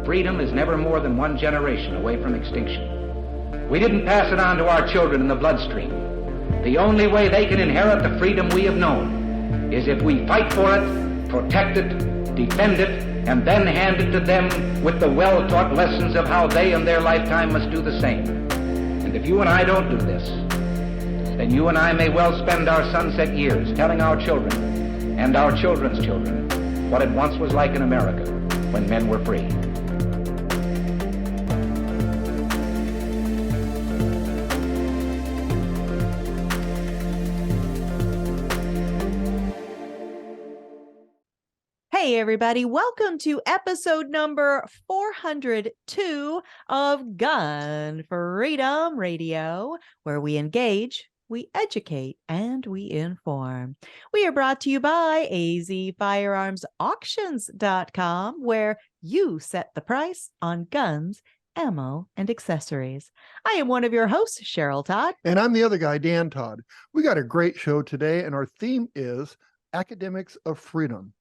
freedom is never more than one generation away from extinction. We didn't pass it on to our children in the bloodstream. The only way they can inherit the freedom we have known is if we fight for it, protect it, defend it, and then hand it to them with the well-taught lessons of how they in their lifetime must do the same. And if you and I don't do this, then you and I may well spend our sunset years telling our children and our children's children what it once was like in America when men were free. Hey everybody, welcome to episode number 402 of Gun Freedom Radio, where we engage, we educate, and we inform. We are brought to you by azfirearmsauctions.com, where you set the price on guns, ammo, and accessories. I am one of your hosts, Cheryl Todd. And I'm the other guy, Dan Todd. We got a great show today, and our theme is Academics of Freedom.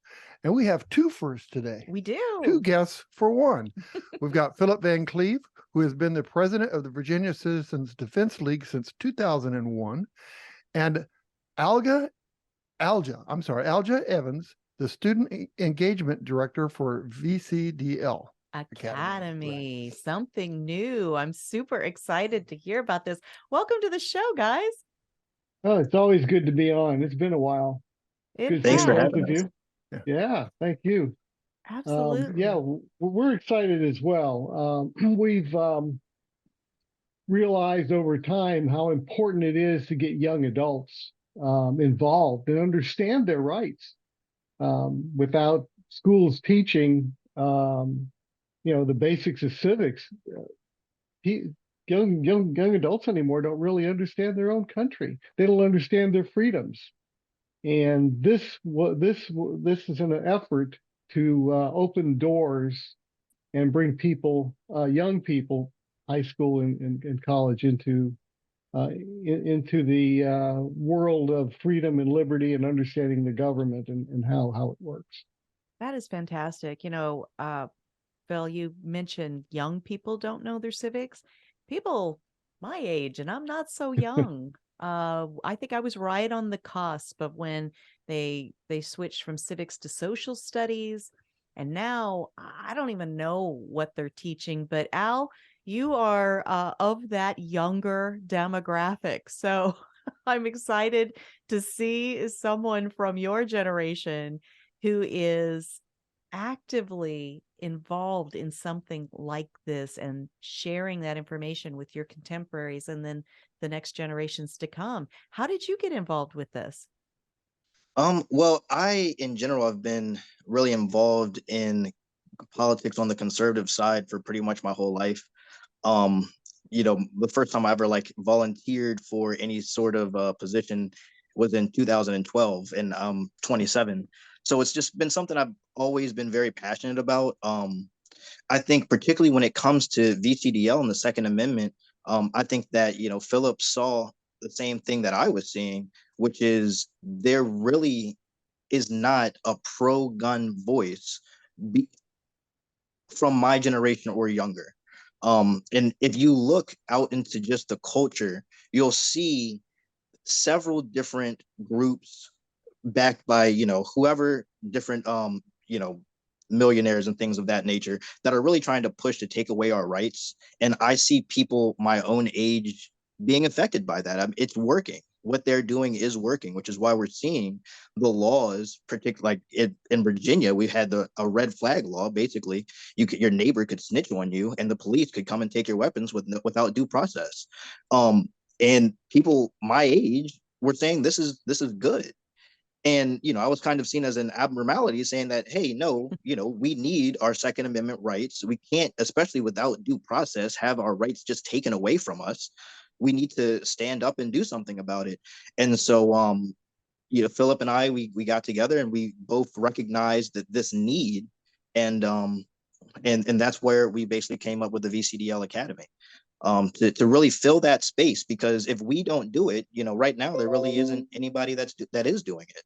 And we have two firsts today. We do. Two guests for one. We've got Philip Van Cleave, who has been the president of the Virginia Citizens Defense League since 2001, and Alga Evans, the student engagement director for VCDL Academy. Right. Something new. I'm super excited to hear about this. Welcome to the show, guys. Oh, it's always good to be on. It's been a while. Thanks for having us. Yeah, thank you. Absolutely. Yeah, we're excited as well. We've realized over time how important it is to get young adults involved and understand their rights. Without schools teaching, the basics of civics, young adults anymore don't really understand their own country. They don't understand their freedoms. And this is an effort to open doors and bring people, young people, high school and college into the world of freedom and liberty and understanding the government and how it works. That is fantastic. Phil, you mentioned young people don't know their civics. People my age, and I'm not so young. I think I was right on the cusp of when they switched from civics to social studies. And now I don't even know what they're teaching. But Al, you are of that younger demographic. So I'm excited to see someone from your generation who is actively involved in something like this and sharing that information with your contemporaries and then the next generations to come. How did you get involved with this? Well, I, in general, have been really involved in politics on the conservative side for pretty much my whole life. The first time I ever volunteered for any sort of position was in 2012, and I'm 27. So it's just been something I've always been very passionate about. I think particularly when it comes to VCDL and the Second Amendment, I think that, Philip saw the same thing that I was seeing, which is there really is not a pro-gun voice from my generation or younger. And if you look out into just the culture, you'll see several different groups backed by, whoever, different, millionaires and things of that nature that are really trying to push to take away our rights. And I see people my own age being affected by that. It's working. What they're doing is working, which is why we're seeing the laws, particularly in Virginia, we had a red flag law. Basically, your neighbor could snitch on you and the police could come and take your weapons without due process. And people my age were saying this is good. And, I was kind of seen as an abnormality, saying that, hey, no, we need our Second Amendment rights. We can't, especially without due process, have our rights just taken away from us. We need to stand up and do something about it. And so, Philip and I, we got together and we both recognized that this need, and that's where we basically came up with the VCDL Academy. To really fill that space, because if we don't do it, right now there really isn't anybody that is doing it.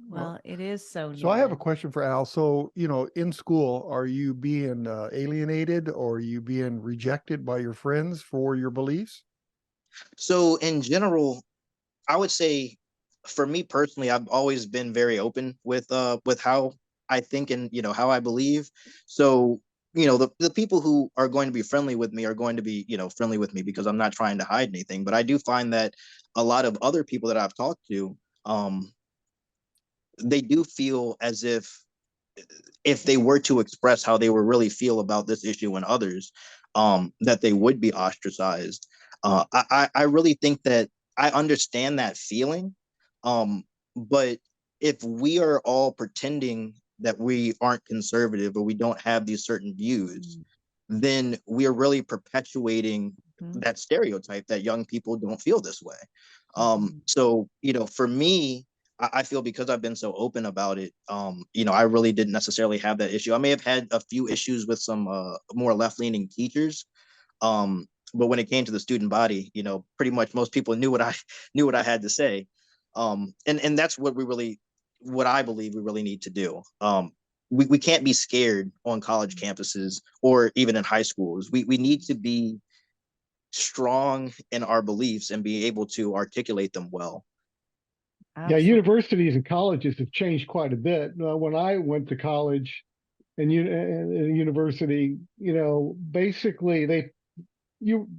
Well, it is so So I have a needed. question for Al. So, in school, are you being alienated, or are you being rejected by your friends for your beliefs? So in general, I would say for me personally, I've always been very open with how I think and how I believe. So, the people who are going to be friendly with me are going to be, friendly with me because I'm not trying to hide anything. But I do find that a lot of other people that I've talked to, they do feel as if they were to express how they would really feel about this issue and others, that they would be ostracized. I really think that I understand that feeling, but if we are all pretending that we aren't conservative or we don't have these certain views, then we are really perpetuating Mhm. that stereotype that young people don't feel this way. Mhm. So, for me, I feel because I've been so open about it, I really didn't necessarily have that issue. I may have had a few issues with some more left-leaning teachers, but when it came to the student body, pretty much most people knew what I knew what I had to say, and that's what I believe we really need to do. We can't be scared on college campuses or even in high schools. We need to be strong in our beliefs and be able to articulate them well. Yeah, Absolutely. universities and colleges have changed quite a bit. When I went to college and university, basically you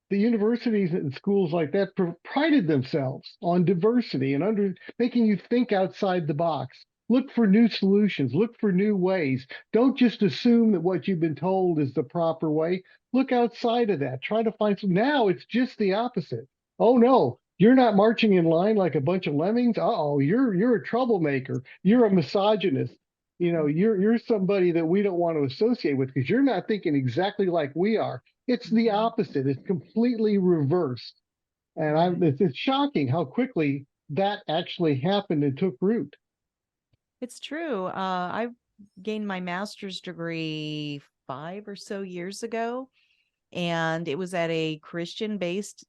the universities and schools like that prided themselves on diversity and under making you think outside the box. Look for new solutions, look for new ways. Don't just assume that what you've been told is the proper way. Look outside of that. Try to find some. Now it's just the opposite. Oh no, you're not marching in line like a bunch of lemmings. Uh-oh, you're a troublemaker. You're a misogynist. You're somebody that we don't want to associate with because you're not thinking exactly like we are. It's the opposite. It's completely reversed. And it's shocking how quickly that actually happened and took root. It's true. I gained my master's degree 5 or so years ago, and it was at a Christian-based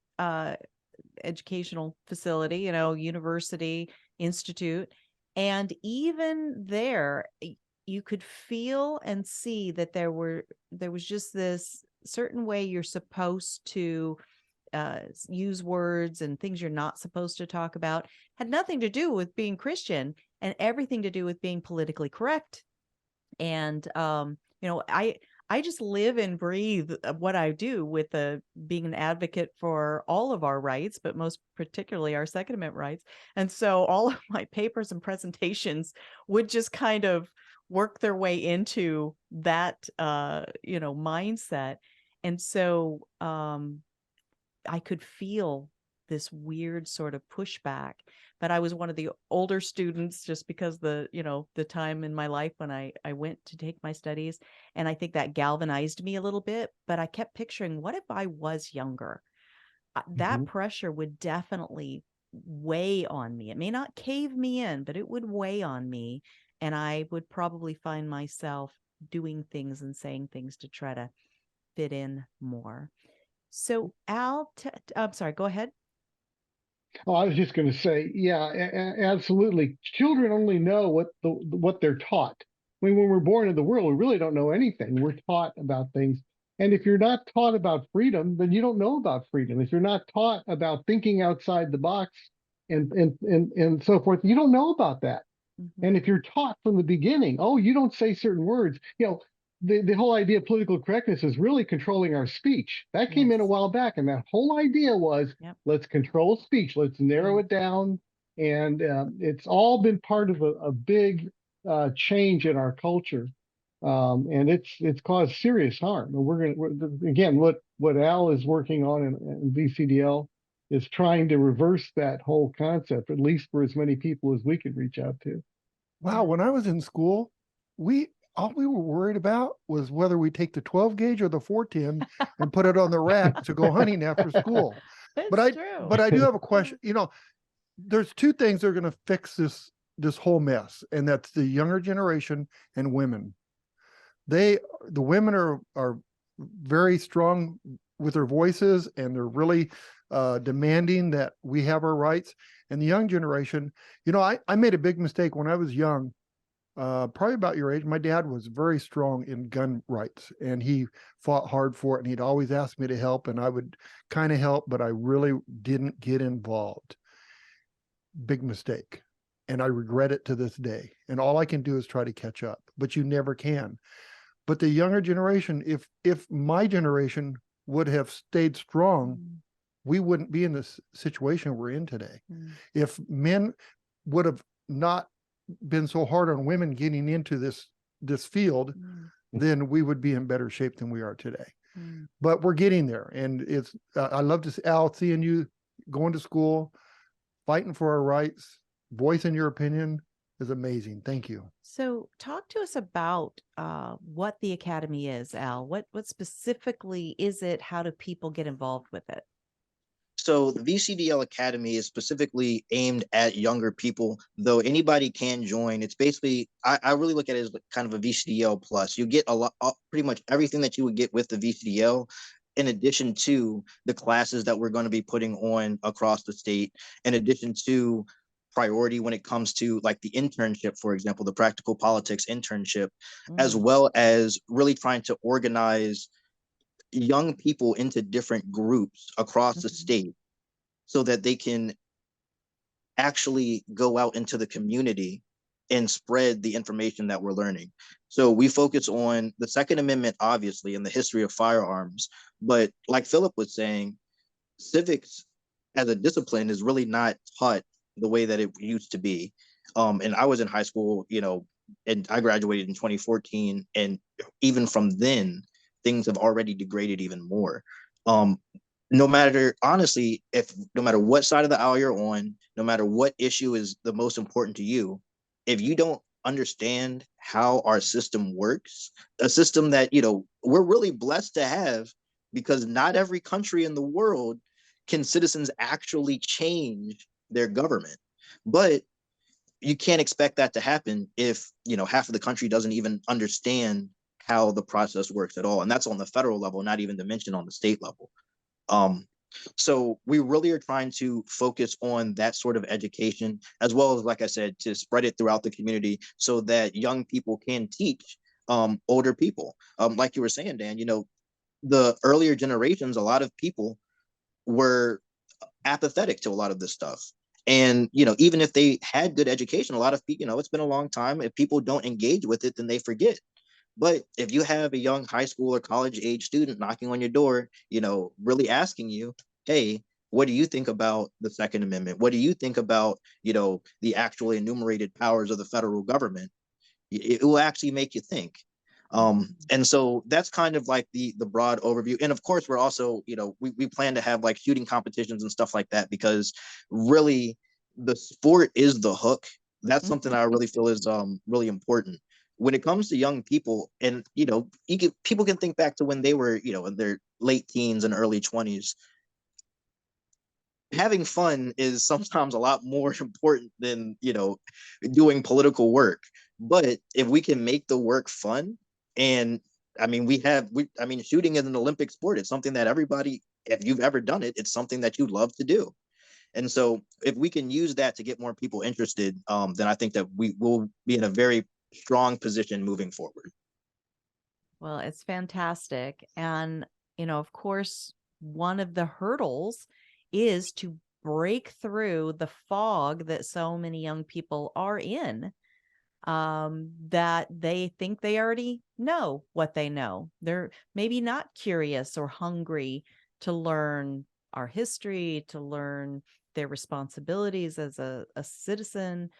educational facility, university, institute. And even there, you could feel and see that there was just this certain way you're supposed to use words and things you're not supposed to talk about. Had nothing to do with being Christian and everything to do with being politically correct. And I just live and breathe what I do with being an advocate for all of our rights, but most particularly our Second Amendment rights. And so all of my papers and presentations would just kind of work their way into that mindset. And so I could feel this weird sort of pushback, but I was one of the older students just because the time in my life when I went to take my studies. And I think that galvanized me a little bit, but I kept picturing, what if I was younger? That Mhm. pressure would definitely weigh on me. It may not cave me in, but it would weigh on me. And I would probably find myself doing things and saying things to try to fit in more. So Al, I'm sorry, go ahead. Oh, I was just going to say, yeah, absolutely. Children only know what they're taught. I mean, when we're born in the world, we really don't know anything. We're taught about things. And if you're not taught about freedom, then you don't know about freedom. If you're not taught about thinking outside the box and so forth, you don't know about that. Mhm. And if you're taught from the beginning, oh, you don't say certain words, the whole idea of political correctness is really controlling our speech. That came in a Yes. while back, and that whole idea was Yep. let's control speech, let's narrow it down, and it's all been part of a big change in our culture, and it's caused serious harm. And again, what Al is working on in VCDL is trying to reverse that whole concept, at least for as many people as we could reach out to. Wow, Yeah. when I was in school, all we were worried about was whether we take the 12 gauge or the 410 and put it on the rack to go hunting after school. But It's I true. but I do have a question. There's two things that are going to fix this whole mess, and that's the younger generation and women. The women are very strong with their voices, and they're really demanding that we have our rights. And the young generation, I made a big mistake when I was young, probably about your age. My dad was very strong in gun rights, and he fought hard for it, and he'd always ask me to help, and I would kind of help, but I really didn't get involved. Big mistake. And I regret it to this day. And all I can do is try to catch up, but you never can. But the younger generation, if my generation would have stayed strong, we wouldn't be in this situation we're in today. If men would have not been so hard on women getting into this field, then we would be in better shape than we are today. But we're getting there. And it's I love to see, Al, seeing you going to school, fighting for our rights, voicing your opinion is amazing. Thank you. So talk to us about what the Academy is, Al. What specifically is it? How do people get involved with it? So the VCDL Academy is specifically aimed at younger people, though anybody can join. It's basically, I really look at it as kind of a VCDL plus. You get pretty much everything that you would get with the VCDL, in addition to the classes that we're going to be putting on across the state, in addition to priority when it comes to like the internship, for example, the practical politics internship, as well as really trying to organize young people into different groups across the state so that they can actually go out into the community and spread the information that we're learning. So we focus on the Second Amendment, obviously, and the history of firearms. But like Philip was saying, civics as a discipline is really not taught the way that it used to be. And I was in high school, and I graduated in 2014. And even from then, things have already degraded even more. No matter what side of the aisle you're on, no matter what issue is the most important to you, if you don't understand how our system works, a system that, we're really blessed to have, because not every country in the world can citizens actually change their government. But you can't expect that to happen if, half of the country doesn't even understand how the process works at all. And that's on the federal level, not even to mention on the state level. So we really are trying to focus on that sort of education, as well as, like I said, to spread it throughout the community so that young people can teach older people. Like you were saying, Dan, the earlier generations, a lot of people were apathetic to a lot of this stuff. And, even if they had good education, a lot of people, it's been a long time. If people don't engage with it, then they forget. But if you have a young high school or college age student knocking on your door, really asking you, hey, what do you think about the Second Amendment? What do you think about, the actually enumerated powers of the federal government? It will actually make you think. And so that's kind of like the broad overview. And of course, we're also, we plan to have like shooting competitions and stuff like that, because really the sport is the hook. That's something I really feel is really important. When it comes to young people, and people can think back to when they were in their late teens and early 20s. Having fun is sometimes a lot more important than doing political work. But if we can make the work fun, and shooting is an Olympic sport. It's something that everybody, if you've ever done it, it's something that you love to do. And so if we can use that to get more people interested, then I think that we will be in a very strong position moving forward. Well, it's fantastic. And, of course, one of the hurdles is to break through the fog that so many young people are in, that they think they already know what they know. They're maybe not curious or hungry to learn our history, to learn their responsibilities as a citizen.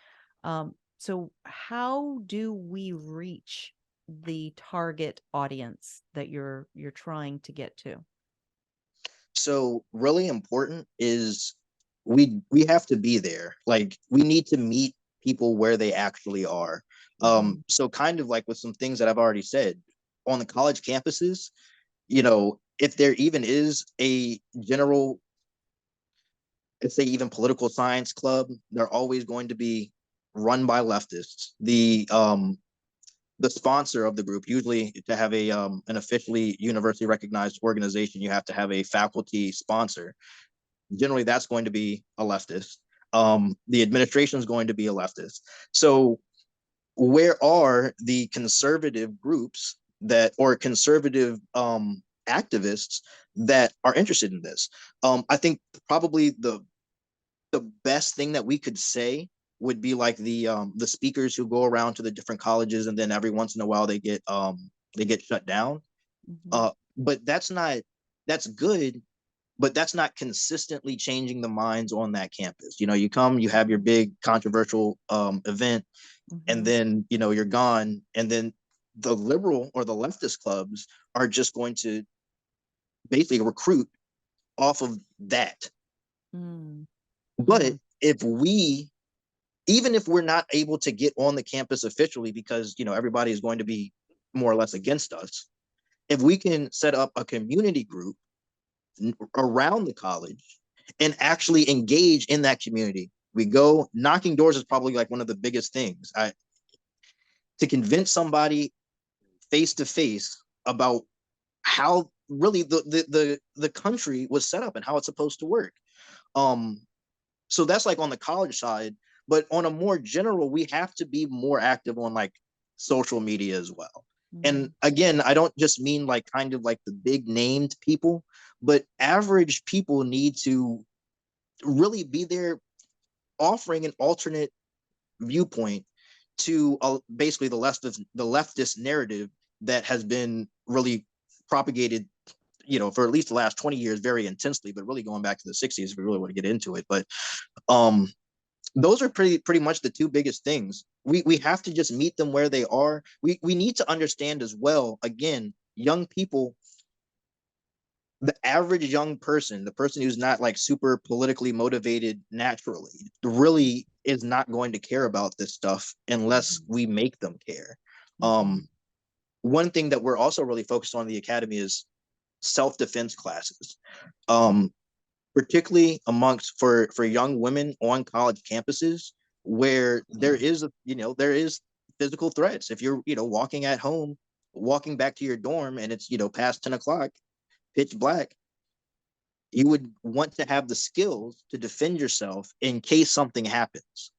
So how do we reach the target audience that you're trying to get to? So really important is we have to be there. Like, we need to meet people where they actually are. So kind of like with some things that I've already said on the college campuses, if there even is a general, let's say even political science club, they're always going to be run by leftists. The sponsor of the group, usually to have an officially university recognized organization, you have to have a faculty sponsor. Generally, that's going to be a leftist. The administration is going to be a leftist. So where are the conservative groups or conservative activists that are interested in this? I think probably the best thing that we could say would be like the speakers who go around to the different colleges, and then every once in a while they get shut down. But that's good, but that's not consistently changing the minds on that campus. You come, you have your big controversial event, and then you're gone, and then the liberal or the leftist clubs are just going to basically recruit off of that. But even if we're not able to get on the campus officially because everybody is going to be more or less against us, if we can set up a community group around the college and actually engage in that community, we go knocking doors is probably like one of the biggest things. To convince somebody face to face about how really the country was set up and how it's supposed to work. So that's like on the college side, but on a more general, we have to be more active on like social media as well. And again, I don't just mean like kind of like the big named people, but average people need to really be there offering an alternate viewpoint to basically the leftist narrative that has been really propagated, for at least the last 20 years very intensely, but really going back to the 60s if we really want to get into it. But those are pretty much the two biggest things. We have to just meet them where they are. We need to understand as well, again, young people, the average young person, the person who's not like super politically motivated naturally, really is not going to care about this stuff unless we make them care. One thing that we're also really focused on in the Academy is self-defense classes, particularly for young women on college campuses where there is physical threats. If you're walking at home, walking back to your dorm, and it's past 10 o'clock, pitch black, you would want to have the skills to defend yourself in case something happens.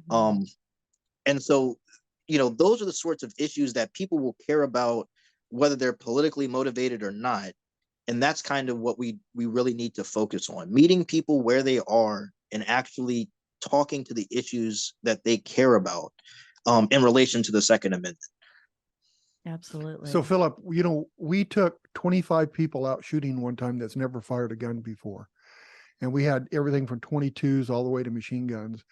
And so those are the sorts of issues that people will care about, whether they're politically motivated or not. And that's kind of what we really need to focus on, meeting people where they are and actually talking to the issues that they care about in relation to the Second Amendment. Absolutely. So Philip, we took 25 people out shooting one time that's never fired a gun before. And we had everything from 22s all the way to machine guns.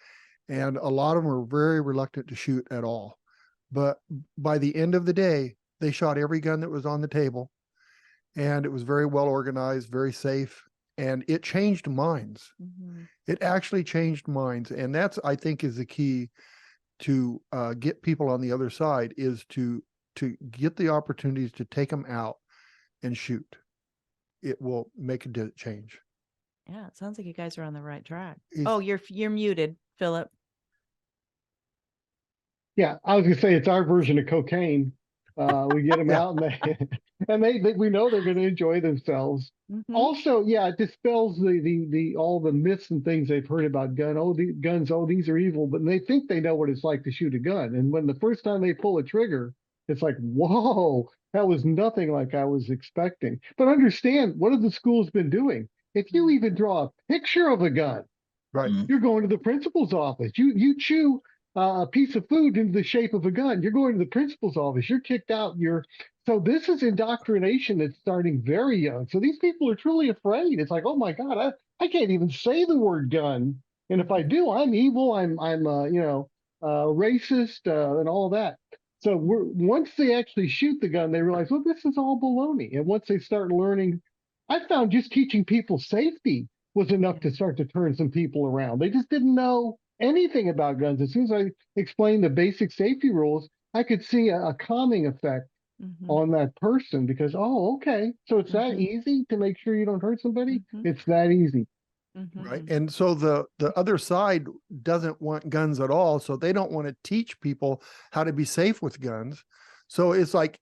And a lot of them were very reluctant to shoot at all. But by the end of the day, they shot every gun that was on the table. And it was very well organized, very safe. And it changed minds. It actually changed minds. And that's, I think, is the key to get people on the other side, is to get the opportunities to take them out and shoot. It will make a change. Yeah, it sounds like you guys are on the right track. You're muted, Philip. Yeah, I was gonna say it's our version of cocaine. We get them out, and they we know they're going to enjoy themselves. Also, it dispels the all the myths and things they've heard about guns. Oh, these are evil, but they think they know what it's like to shoot a gun. And when the first time they pull a trigger, it's like, whoa, that was nothing like I was expecting. But understand, what have the schools been doing? If you even draw a picture of a gun, right, you're going to the principal's office. You chew a piece of food into the shape of a gun, you're going to the principal's office. You're kicked out. So this is indoctrination that's starting very young. So these people are truly afraid. It's like, oh my God, I can't even say the word gun, and if I do, I'm evil. I'm racist and all that. So once they actually shoot the gun, they realize, well, this is all baloney. And once they start learning, I found just teaching people safety was enough to start to turn some people around. They just didn't know anything about guns. As soon as I explained the basic safety rules, I could see a calming effect on that person, because, oh, okay, so it's that easy to make sure you don't hurt somebody. It's that easy. Right. And so the other side doesn't want guns at all. So they don't want to teach people how to be safe with guns. So it's like,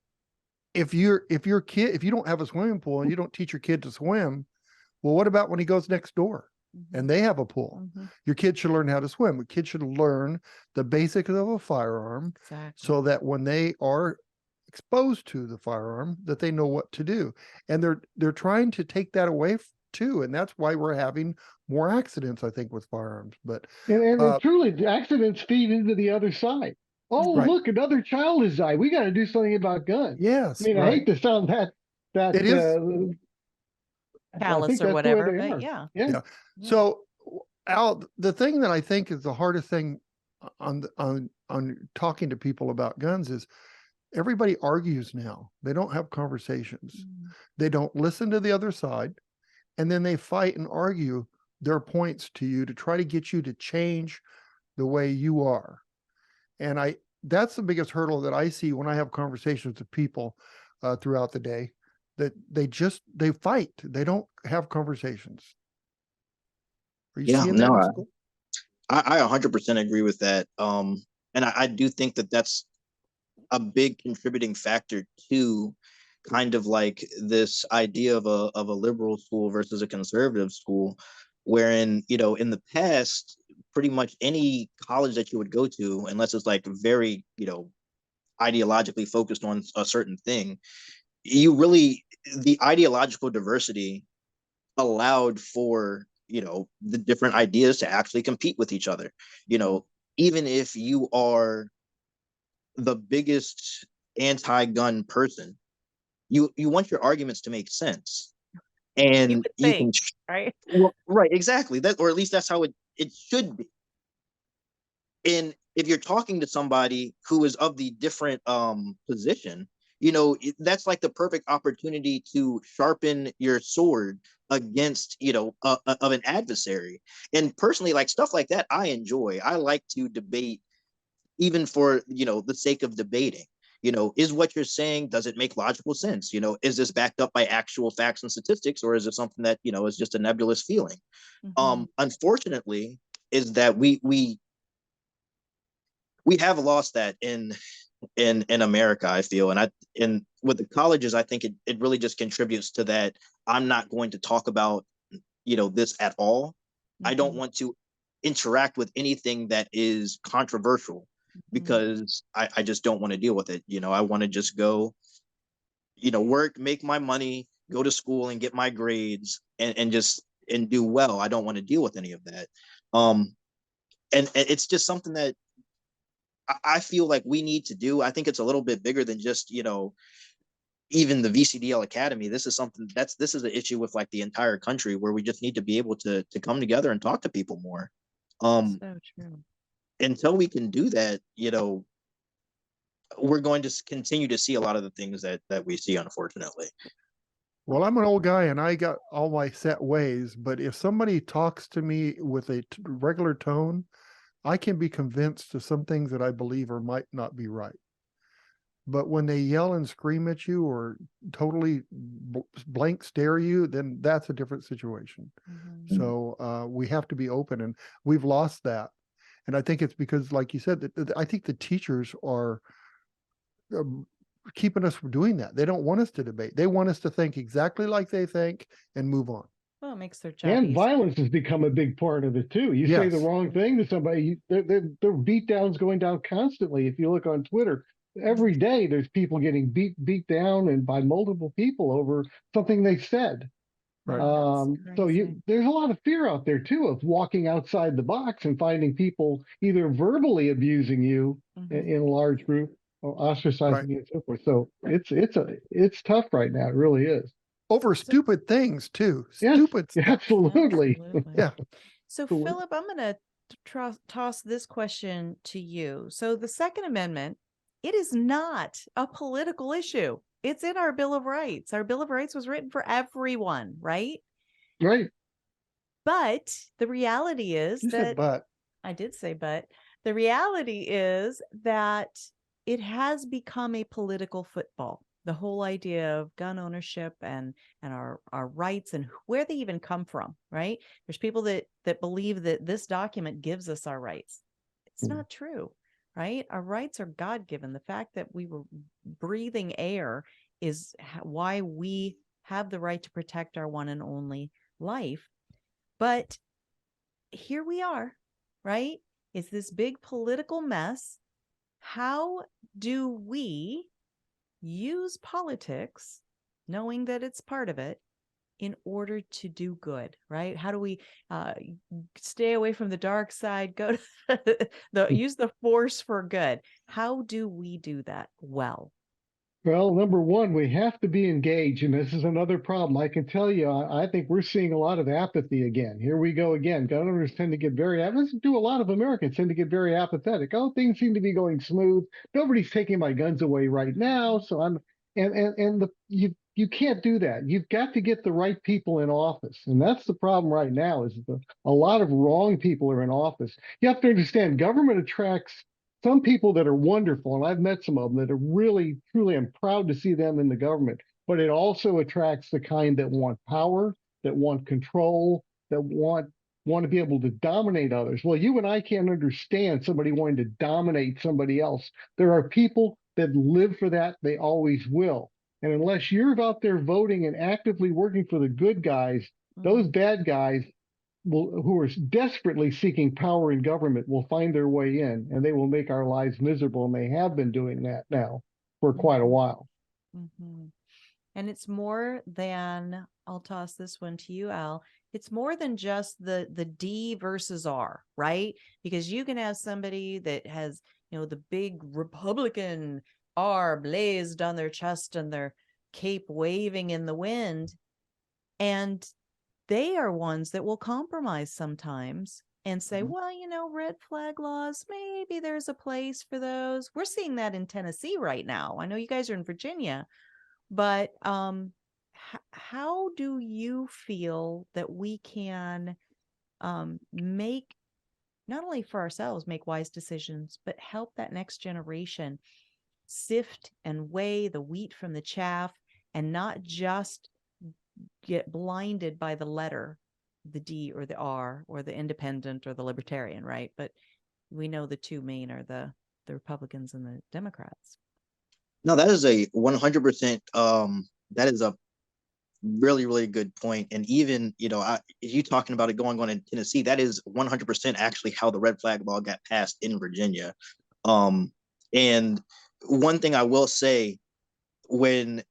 if you don't have a swimming pool and you don't teach your kid to swim, well, what about when he goes next door? and they have a pool. Your kids should learn how to swim. Your kids should learn the basics of a firearm so that when they are exposed to the firearm, that they know what to do. And they're trying to take that away too. And that's why we're having more accidents, I think, with firearms. But and truly, the accidents feed into the other side. Oh, look, another child has died. We got to do something about guns. Yes. I mean, I hate to sound that it is callous or whatever, but yeah. So, Al, the thing that I think is the hardest thing on talking to people about guns is everybody argues now. They don't have conversations. They don't listen to the other side, and then they fight and argue their points to you to try to get you to change the way you are. And that's the biggest hurdle that I see when I have conversations with people throughout the day, that they fight. They don't have conversations. Are you seeing that in school? I 100% agree with that. And I do think that that's a big contributing factor to kind of like this idea of a liberal school versus a conservative school, wherein, in the past, pretty much any college that you would go to, unless it's like very, ideologically focused on a certain thing, the ideological diversity allowed for, the different ideas to actually compete with each other. Even if you are the biggest anti-gun person, you want your arguments to make sense. And you can, right? Well, right, exactly. That, or at least that's how it should be. And if you're talking to somebody who is of the different position, that's like the perfect opportunity to sharpen your sword against, of an adversary. And personally, like stuff like that, I enjoy. I like to debate, even for, the sake of debating. Is what you're saying, does it make logical sense? Is this backed up by actual facts and statistics, or is it something that, is just a nebulous feeling? Unfortunately, is that we have lost that in America, I feel. And with the colleges, I think it really just contributes to that. I'm not going to talk about, this at all. I don't want to interact with anything that is controversial, because I just don't want to deal with it. I want to just go, work, make my money, go to school and get my grades and do well. I don't want to deal with any of that. And it's just something that I feel like we need to do. I think it's a little bit bigger than just, even the VCDL Academy. This is something this is an issue with like the entire country, where we just need to be able to come together and talk to people more. So true. Until we can do that, we're going to continue to see a lot of the things that we see, unfortunately. Well, I'm an old guy and I got all my set ways, but if somebody talks to me with a regular tone, I can be convinced to some things that I believe or might not be right. But when they yell and scream at you or totally blank stare you, then that's a different situation. So we have to be open, and we've lost that. And I think it's because, like you said, I think the teachers are keeping us from doing that. They don't want us to debate. They want us to think exactly like they think and move on. Well, it makes their job And easier. violence has become a big part of it too. You say the wrong thing to somebody, their beat downs going down constantly. If you look on Twitter, every day there's people getting beat down and by multiple people over something they said. Right. So there's a lot of fear out there too of walking outside the box and finding people either verbally abusing you in a large group or ostracizing you and so forth. So it's tough right now. It really is. Over stupid things too. Yes, Stupid. absolutely. Yeah. So Philip, I'm going to toss this question to you. So the Second Amendment, it is not a political issue. It's in our Bill of Rights. Our Bill of Rights was written for everyone, right? Right. But the reality is I did say but. The reality is that it has become a political football. The whole idea of gun ownership and our rights and where they even come from, right? There's people that believe that this document gives us our rights. It's not true, right? Our rights are God-given. The fact that we were breathing air is why we have the right to protect our one and only life. But here we are, right? It's this big political mess. How do we use politics, knowing that it's part of it, in order to do good, right? How do we stay away from the dark side, go to use the force for good? How do we do that well? Well, number one, we have to be engaged, and this is another problem. I can tell you, I think we're seeing a lot of apathy again. Here we go again. Gun owners tend to get very, as do a lot of Americans, tend to get very apathetic. Oh, things seem to be going smooth. Nobody's taking my guns away right now, so I'm, and you can't do that. You've got to get the right people in office, and that's the problem right now. Is a lot of wrong people are in office. You have to understand, government attracts some people that are wonderful, and I've met some of them that are really, truly, I'm proud to see them in the government, but it also attracts the kind that want power, that want control, that want to be able to dominate others. Well, you and I can't understand somebody wanting to dominate somebody else. There are people that live for that. They always will. And unless you're out there voting and actively working for the good guys, those bad guys who are desperately seeking power in government will find their way in, and they will make our lives miserable. And they have been doing that now for quite a while. Mm-hmm. And it's more than, I'll toss this one to you, Al. It's more than just the D versus R, right? Because you can have somebody that has, the big Republican R blazed on their chest and their cape waving in the wind, and they are ones that will compromise sometimes and say, well, red flag laws, maybe there's a place for those. We're seeing that in Tennessee right now. I know you guys are in Virginia, but how do you feel that we can make, not only for ourselves, make wise decisions, but help that next generation sift and weigh the wheat from the chaff and not just get blinded by the letter, the D or the R or the independent or the libertarian, right? But we know the two main are the Republicans and the Democrats. No, that is a 100%. That is a really, really good point. And even, you talking about it going on in Tennessee, that is 100% actually how the red flag law got passed in Virginia. And one thing I will say, when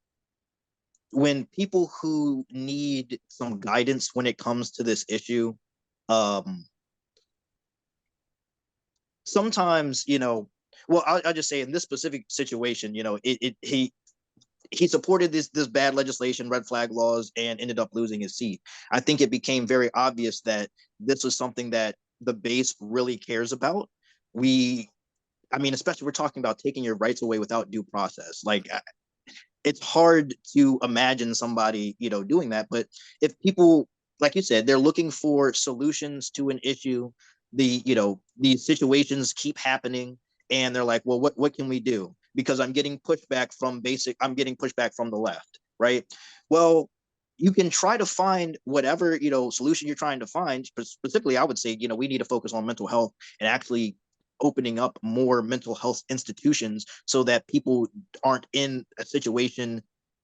people who need some guidance when it comes to this issue, sometimes, well, I'll just say in this specific situation, he supported this bad legislation, red flag laws, and ended up losing his seat. I think it became very obvious that this was something that the base really cares about. Especially we're talking about taking your rights away without due process. Like, it's hard to imagine somebody, doing that. But if people, like you said, they're looking for solutions to an issue, these situations keep happening, and they're like, well, what can we do? Because I'm getting pushback from the left, right? Well, you can try to find whatever, solution you're trying to find. Specifically, I would say, we need to focus on mental health and actually opening up more mental health institutions so that people aren't in a situation,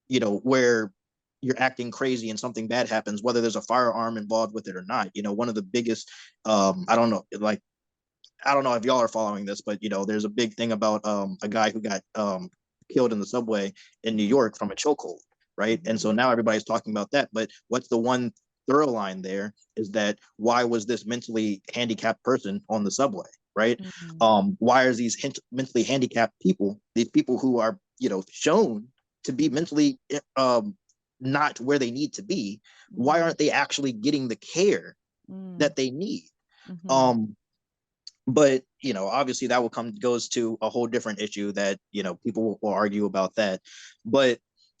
where you're acting crazy and something bad happens, whether there's a firearm involved with it or not. One of the biggest, I don't know if y'all are following this, but there's a big thing about a guy who got killed in the subway in New York from a chokehold, right? And so now everybody's talking about that. But what's the one thorough line there is that why was this mentally handicapped person on the subway, right? Why are these mentally handicapped people, these people who are shown to be mentally not where they need to be, why aren't they actually getting the care that they need? But obviously that goes to a whole different issue that people will argue about that. But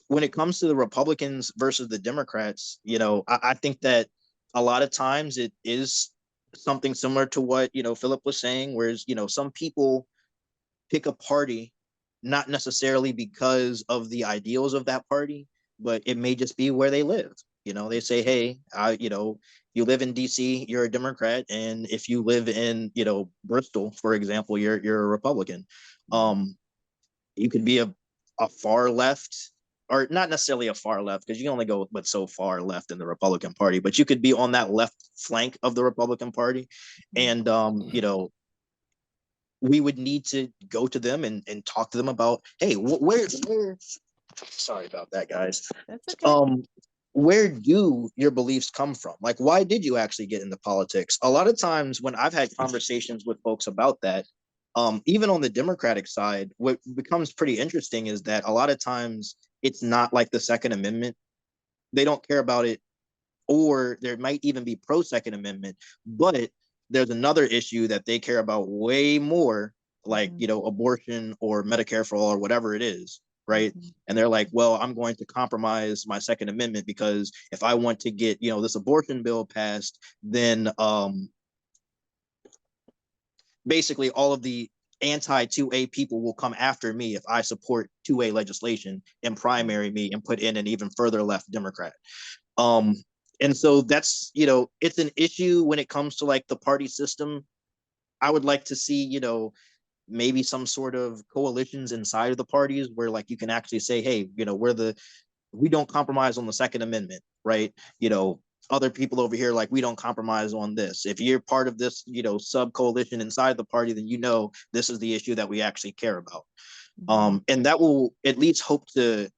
when it comes to the Republicans versus the Democrats, I think that a lot of times it is something similar to what Philip was saying, whereas some people pick a party not necessarily because of the ideals of that party, but it may just be where they live. They say, hey, you live in DC, you're a Democrat, and if you live in Bristol, for example, you're a Republican. You could be a far left or not necessarily a far left, because you can only go but so far left in the Republican Party, but you could be on that left flank of the Republican Party. And, we would need to go to them and talk to them about, hey, where, sorry about that, guys. That's okay. Where do your beliefs come from? Like, why did you actually get into politics? A lot of times when I've had conversations with folks about that, even on the Democratic side, what becomes pretty interesting is that a lot of times it's not like the Second Amendment. They don't care about it, or there might even be pro Second Amendment, but there's another issue that they care about way more, like, abortion or Medicare for all or whatever it is. Right. And they're like, well, I'm going to compromise my Second Amendment because if I want to get, this abortion bill passed, then basically all of the anti-2A people will come after me if I support 2A legislation and primary me and put in an even further left Democrat. And so that's, it's an issue when it comes to like the party system. I would like to see, maybe some sort of coalitions inside of the parties where like you can actually say, hey, we don't compromise on the Second Amendment, right? Other people over here, like, we don't compromise on this. If you're part of this, sub coalition inside the party, then this is the issue that we actually care about. And that will at least hope to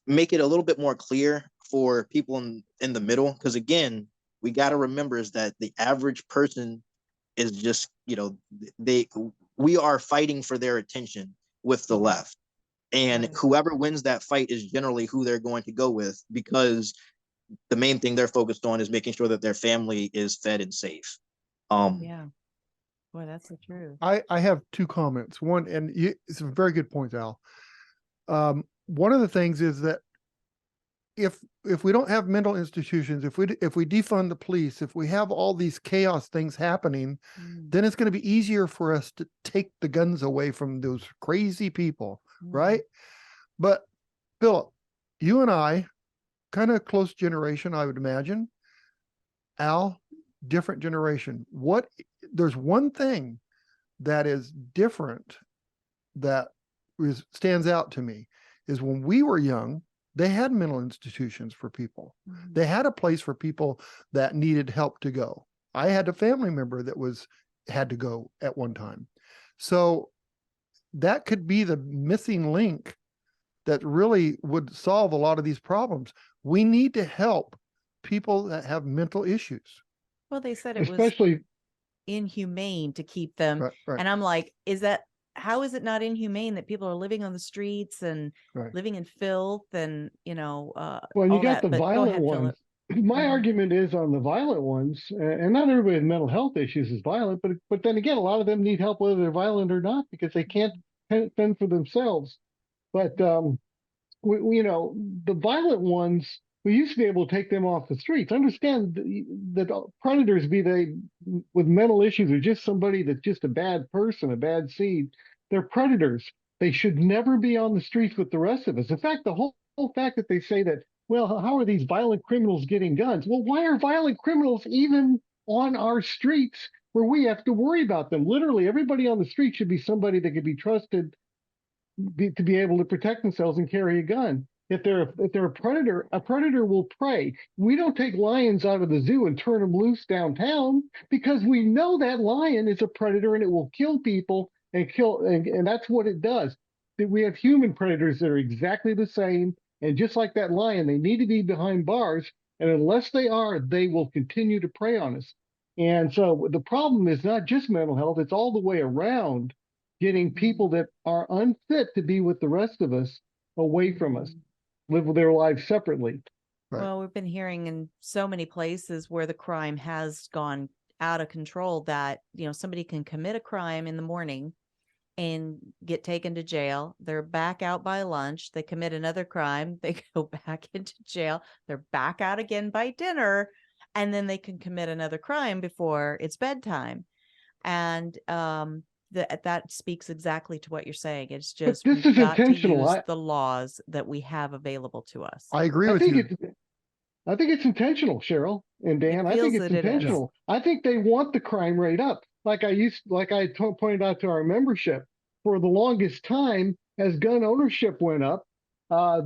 make it a little bit more clear for people in the middle. Because again, we got to remember is that the average person is just, we are fighting for their attention with the left. And whoever wins that fight is generally who they're going to go with, because the main thing they're focused on is making sure that their family is fed and safe. Yeah. Boy, that's the truth. I have two comments. One, and it's a very good point, Al. One of the things is that if we don't have mental institutions, if we defund the police, if we have all these chaos things happening, then it's going to be easier for us to take the guns away from those crazy people, right? But Philip, you and I, kind of close generation, I would imagine. Al, different generation. There's one thing that is different that stands out to me is when we were young, they had mental institutions for people. They had a place for people that needed help to go. I had a family member that had to go at one time. So that could be the missing link that really would solve a lot of these problems. We need to help people that have mental issues. Well, they said it Especially was inhumane to keep them. Right. And I'm like, how is it not inhumane that people are living on the streets and living in filth and, well, you got that. the violent ones. Philip. My argument is on the violent ones, and not everybody with mental health issues is violent, but then again, a lot of them need help whether they're violent or not because they can't fend for themselves. But the violent ones, we used to be able to take them off the streets. Understand that predators, be they with mental issues or just somebody that's just a bad person, a bad seed, they're predators. They should never be on the streets with the rest of us. In fact, the whole fact that they say that, well, how are these violent criminals getting guns? Well, why are violent criminals even on our streets where we have to worry about them? Literally, everybody on the street should be somebody that could be trusted to be able to protect themselves and carry a gun. If they're a predator will prey. We don't take lions out of the zoo and turn them loose downtown because we know that lion is a predator and it will kill people and that's what it does. We have human predators that are exactly the same, and just like that lion, they need to be behind bars, and unless they are, they will continue to prey on us. And so the problem is not just mental health, it's all the way around, getting people that are unfit to be with the rest of us away from us, live their lives separately. Well, we've been hearing in so many places where the crime has gone out of control that, somebody can commit a crime in the morning and get taken to jail. They're back out by lunch. They commit another crime. They go back into jail. They're back out again by dinner. And then they can commit another crime before it's bedtime. And that speaks exactly to what you're saying. It's just this is intentional. To use the laws that we have available to us. I agree with you. I think it's intentional, Cheryl and Dan. I think it's intentional. I think they want the crime rate up. Like I pointed out to our membership, for the longest time, as gun ownership went up,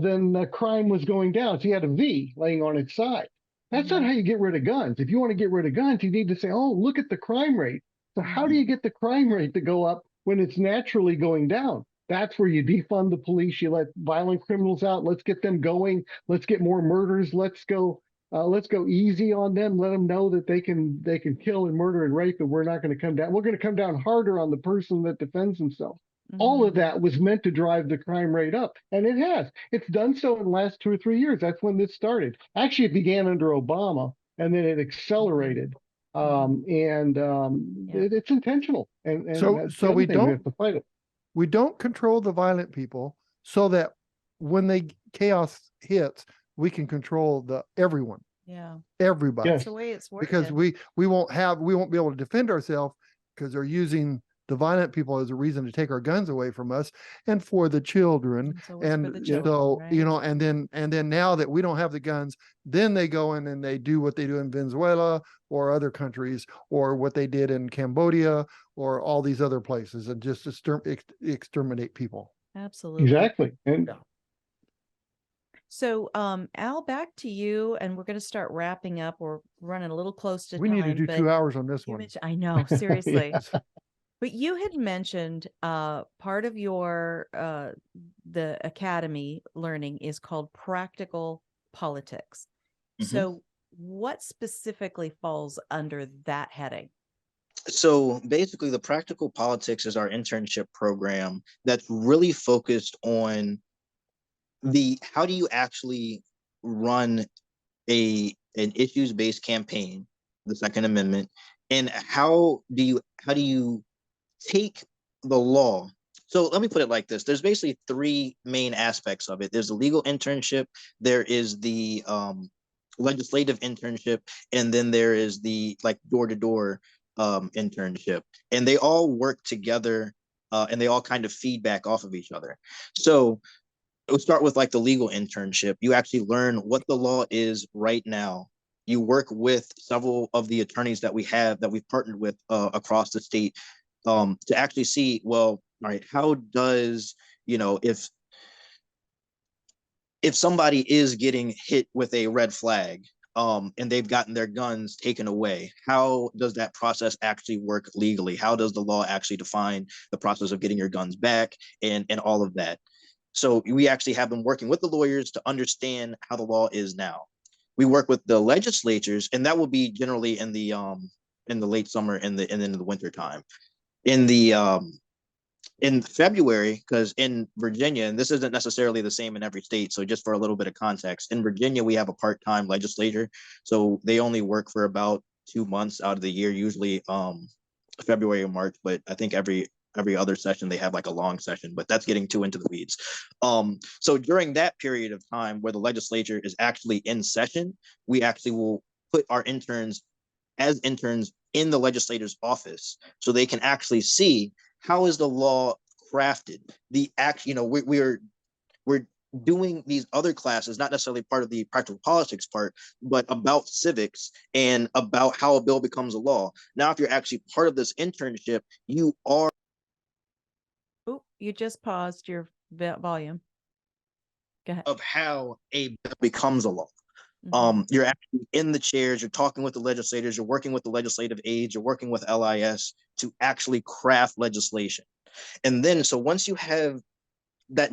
then crime was going down. So you had a V laying on its side. That's not how you get rid of guns. If you want to get rid of guns, you need to say, oh, look at the crime rate. So how do you get the crime rate to go up when it's naturally going down? That's where you defund the police. You let violent criminals out. Let's get them going. Let's get more murders. Let's go easy on them. Let them know that they can kill and murder and rape, and we're not going to come down. We're going to come down harder on the person that defends himself. All of that was meant to drive the crime rate up, and it has. It's done so in the last 2 or 3 years. That's when this started. Actually, it began under Obama, and then it accelerated. It's intentional. And so we we have to fight it. We don't control the violent people so that when chaos hits, we can control everyone. Yeah. Everybody. That's the way it's working. Because we won't be able to defend ourselves because they're using the violent people as a reason to take our guns away from us and for the children. And so, right? And then now that we don't have the guns, then they go in and they do what they do in Venezuela or other countries, or what they did in Cambodia or all these other places, and just exterminate people. Absolutely. Exactly. And so, Al, back to you, and we're going to start wrapping up. We're running a little close to time. We need to do 2 hours on this one. I know, seriously. Yes. But you had mentioned part of your the academy learning is called practical politics. So what specifically falls under that heading? So basically, the practical politics is our internship program that's really focused on how do you actually run an issues-based campaign, the Second Amendment, and how do you take the law. So let me put it like this. There's basically 3 main aspects of it. There's the legal internship, there is the legislative internship, and then there is the door-to-door internship. And they all work together and they all kind of feedback off of each other. So we'll start with the legal internship. You actually learn what the law is right now. You work with several of the attorneys that we've partnered with across the state to actually see, well, all right, how does, if somebody is getting hit with a red flag and they've gotten their guns taken away, how does that process actually work legally? How does the law actually define the process of getting your guns back and all of that? So we actually have been working with the lawyers to understand how the law is now. We work with the legislatures, and that will be generally in the late summer and in the winter time. In February, because in Virginia, and this isn't necessarily the same in every state, so just for a little bit of context, in Virginia, we have a part-time legislature. So they only work for about 2 months out of the year, usually February or March, but I think every other session they have a long session, but that's getting too into the weeds. So during that period of time where the legislature is actually in session, we actually will put our interns as interns in the legislator's office so they can actually see how is the law crafted. We're doing these other classes, not necessarily part of the practical politics part, but about civics and about how a bill becomes a law. Now, if you're actually part of this internship, you are. Oh, you just paused your volume. Go ahead. Of how a bill becomes a law. You're actually in the chairs, you're talking with the legislators, you're working with the legislative aides, you're working with LIS to actually craft legislation. And then, so once you have that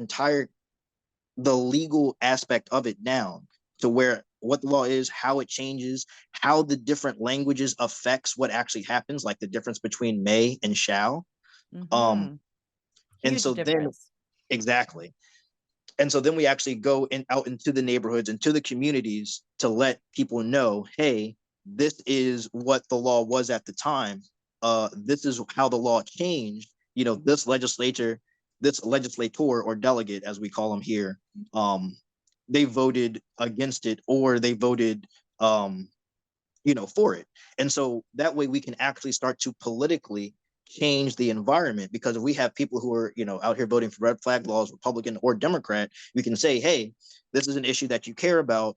the legal aspect of it down to what the law is, how it changes, how the different languages affects what actually happens, like the difference between may and shall. And so then, exactly. And so then we actually go out into the neighborhoods and to the communities to let people know, hey, this is what the law was at the time. This is how the law changed. This legislator or delegate, as we call them here, they voted against it or they voted, for it. And so that way we can actually start to politically change the environment, because if we have people who are out here voting for red flag laws, Republican or Democrat, we can say, hey, this is an issue that you care about.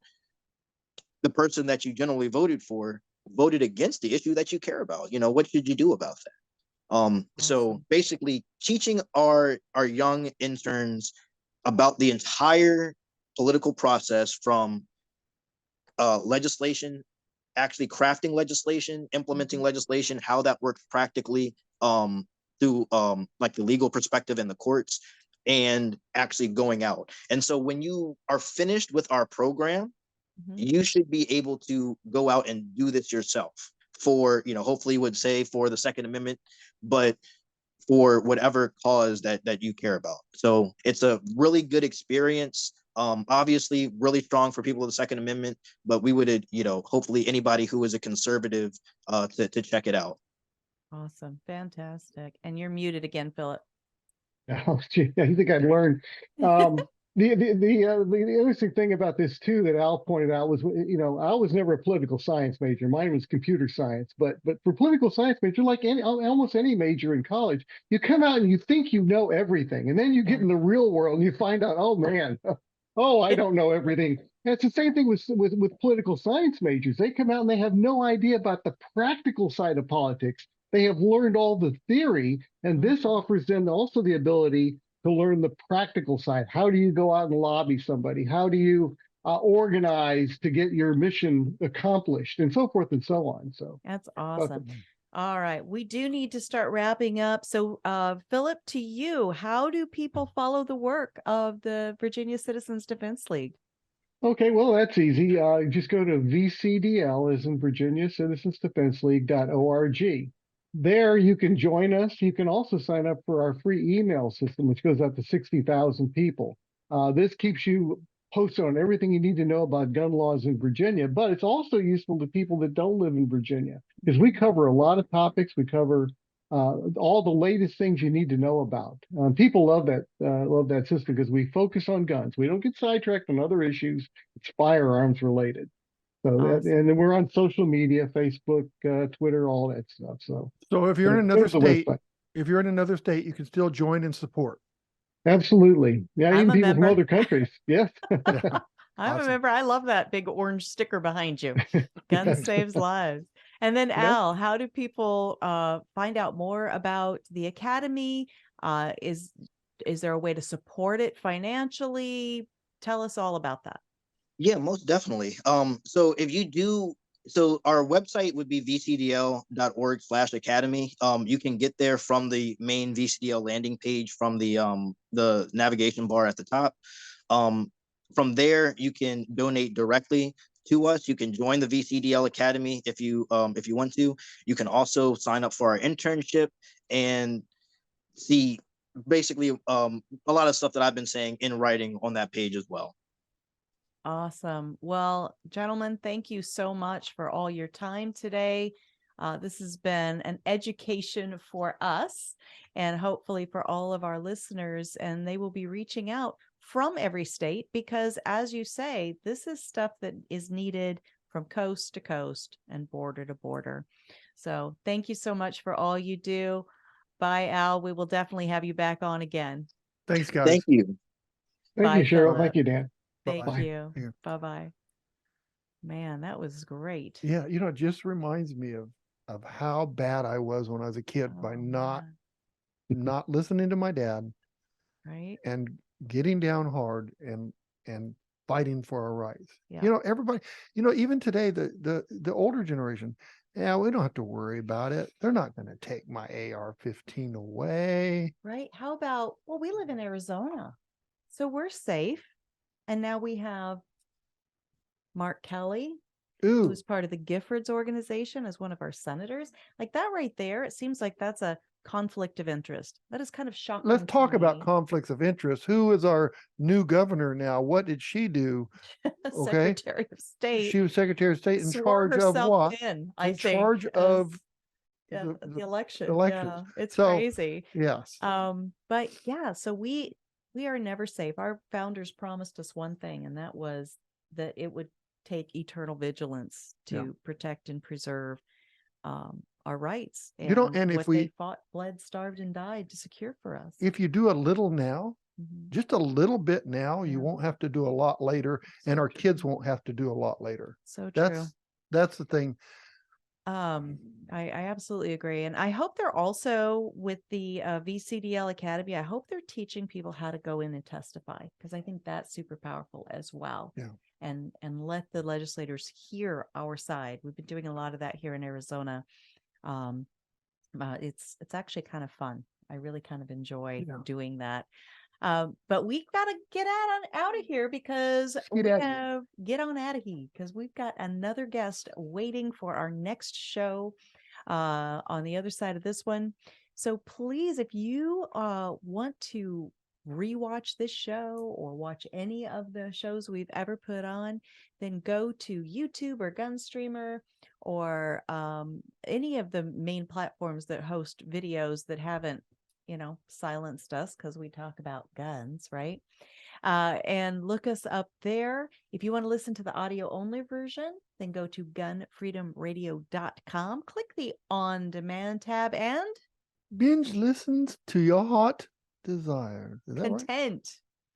The person that you generally voted for voted against the issue that you care about. What should you do about that? So basically teaching our young interns about the entire political process from legislation, actually crafting legislation, implementing legislation, how that works practically through like the legal perspective in the courts, and actually going out. And so when you are finished with our program, you should be able to go out and do this yourself for, hopefully would say for the Second Amendment, but for whatever cause that you care about. So it's a really good experience. Obviously really strong for people of the Second Amendment, but we would, hopefully anybody who is a conservative to check it out. Awesome. Fantastic. And you're muted again, Philip. Oh, gee, I think I'd learned. The interesting thing about this too that Al pointed out was, I was never a political science major. Mine was computer science. But for political science major, like almost any major in college, you come out and you think you know everything, and then you get in the real world and you find out, oh man, oh, I don't know everything. And it's the same thing with political science majors. They come out and they have no idea about the practical side of politics. They have learned all the theory, and this offers them also the ability to learn the practical side. How do you go out and lobby somebody? How do you organize to get your mission accomplished, and so forth and so on. So that's awesome. All right, we do need to start wrapping up. So, Philip, to you, how do people follow the work of the Virginia Citizens Defense League? Okay, well, that's easy. Just go to VCDL, as in Virginia Citizens Defense League.org. There you can join us. You can also sign up for our free email system, which goes out to 60,000 people. This keeps you posted on everything you need to know about gun laws in Virginia, but it's also useful to people that don't live in Virginia, because we cover a lot of topics. We cover all the latest things you need to know about. People love that system because we focus on guns. We don't get sidetracked on other issues. It's firearms related. So awesome. And then we're on social media, Facebook, Twitter, all that stuff. So if you're in another state, you can still join and support. Absolutely. Yeah, I'm even a people member. from other countries. Yes. Yeah. I'm a member. I love that big orange sticker behind you. Gun saves lives. And then Al, how do people find out more about the Academy? Is there a way to support it financially? Tell us all about that. Yeah, most definitely. So our website would be vcdl.org/academy. You can get there from the main VCDL landing page from the navigation bar at the top. From there, you can donate directly to us. You can join the VCDL Academy if you want to. You can also sign up for our internship and see basically a lot of stuff that I've been saying in writing on that page as well. Awesome. Well, gentlemen, thank you so much for all your time today. This has been an education for us and hopefully for all of our listeners, and they will be reaching out from every state because, as you say, this is stuff that is needed from coast to coast and border to border. So thank you so much for all you do. Bye, Al. We will definitely have you back on again. Thanks, guys. Thank you. Thank you, Cheryl. Philip. Thank you, Dan. Thank Bye-bye. you. Yeah. Bye-bye. Man, that was great. Yeah, it just reminds me of how bad I was when I was a kid by not listening to my dad, right? And getting down hard and fighting for our rights. Yeah. Everybody, even today, the older generation, yeah, we don't have to worry about it. They're not going to take my AR-15 away. Right. How about, we live in Arizona, so we're safe. And now we have Mark Kelly, who's part of the Giffords organization as one of our senators. Like that right there, it seems like that's a conflict of interest. That is kind of shocking. Let's talk about conflicts of interest. Who is our new governor now? What did she do? Okay. Secretary of State. She was Secretary of State in charge of what? In charge of the election. elections. Yeah, it's crazy. Yes. But yeah, so we are never safe. Our founders promised us one thing, and that was that it would take eternal vigilance to protect and preserve our rights. And and if they fought, bled, starved, and died to secure for us. If you do a little now, just a little bit now, you won't have to do a lot later, and our kids won't have to do a lot later. So true. That's the thing. I absolutely agree. And I hope they're also with the VCDL Academy. I hope they're teaching people how to go in and testify, because I think that's super powerful as well. Yeah. And let the legislators hear our side. We've been doing a lot of that here in Arizona. It's actually kind of fun. I really kind of enjoy doing that. But we've got to get out of here because we've got another guest waiting for our next show on the other side of this one. So please, if you want to rewatch this show or watch any of the shows we've ever put on, then go to YouTube or Gunstreamer or any of the main platforms that host videos that haven't silenced us, because we talk about guns, right? And look us up there. If you want to listen to the audio only version, then go to GunFreedomRadio.com, click the on demand tab, and binge listens to your heart desires. Is that content.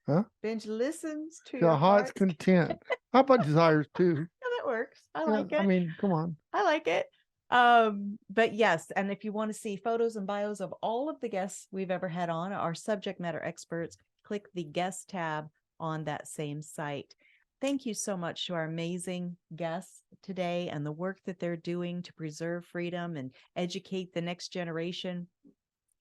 Right? Huh? Binge listens to your heart's content. How about desires too? Yeah, that works. I like it. I mean, come on. I like it. But yes, and if you want to see photos and bios of all of the guests we've ever had on, our subject matter experts, click the guest tab on that same site. Thank you so much to our amazing guests today and the work that they're doing to preserve freedom and educate the next generation.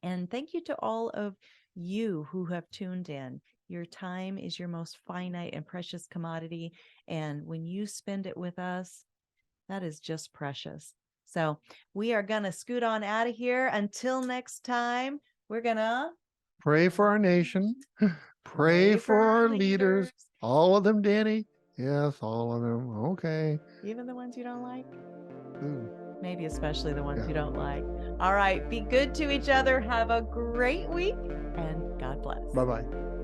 And thank you to all of you who have tuned in. Your time is your most finite and precious commodity. And when you spend it with us, that is just precious. So we are going to scoot on out of here. Until next time, we're going to pray for our nation. Pray for our leaders. All of them, Danny. Yes, all of them. Okay. Even the ones you don't like? Ooh. Maybe especially the ones you don't like. All right. Be good to each other. Have a great week. And God bless. Bye-bye.